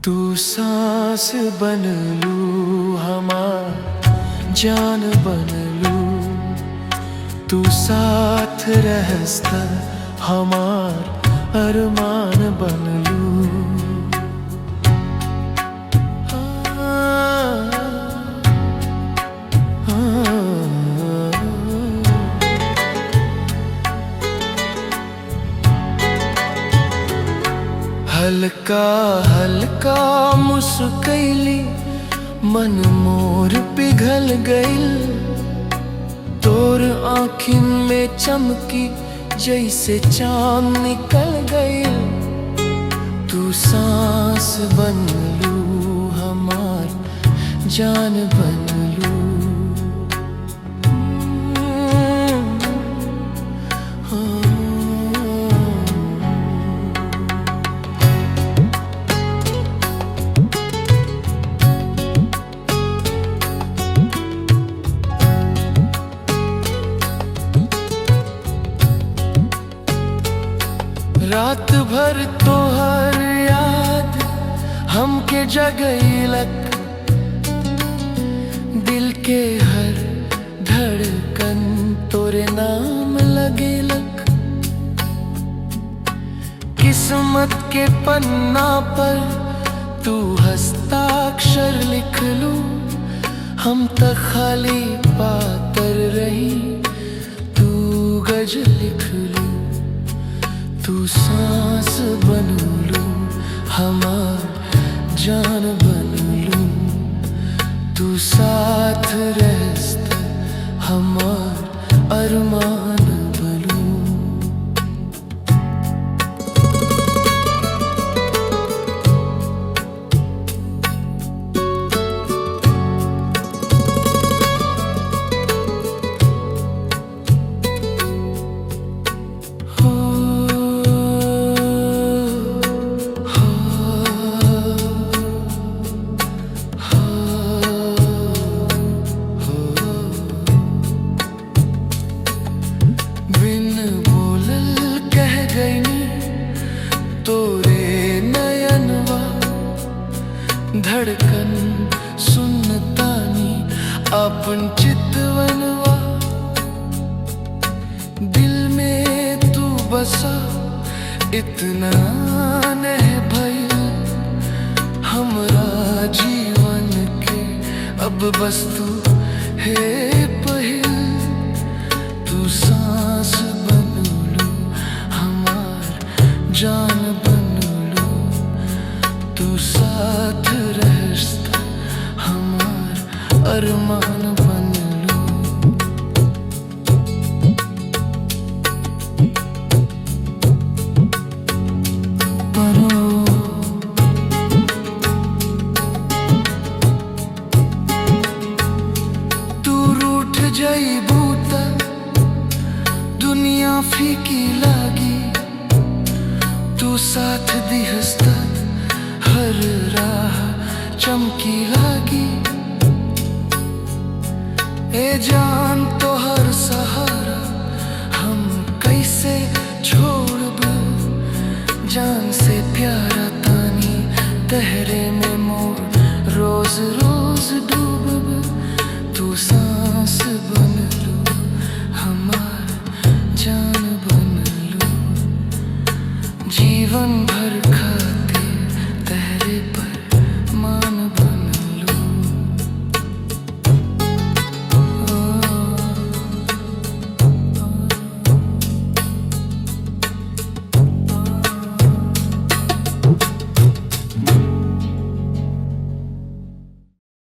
तू सांस बन लू हमार जान बन लू, तू साथ रहस्ता हमार अरमान बन लू। हल्का हल्का मुस्कैली मन मोर पिघल गइल, तोर आँखिन में चमकी जैसे चाँद निकल गइल। तू सांस बन लू हमार जान बन लू। रात भर तोहर याद हमके जगैलक, दिल के हर धड़कन तोरे नाम लगेलक। किस्मत के पन्ना पर तू हस्ताक्षर लिख लू, हम तक खाली पातर रही तू गज़ल लिख लू। तू सांस बन लू हमार जान बन लू, तू साथ रहस्ता हमार अरमान बनू। तोरे नयनवा धड़कन सुनतानी अपन चितवनवा, दिल में तू बसा इतना नह भइल हमरा जीवन के अब बस तू है पहिल। तू सांस बन लू हमार जान बन लू, तू साथ रहस्ता हमार अरमान बन लू। तू रूठ जइबू त दुनिया फीकी लागी, तू साथ दिहस्ता हर राह चमकी लागी। ए जान तो हर सहारा हम कैसे छोड़ब जान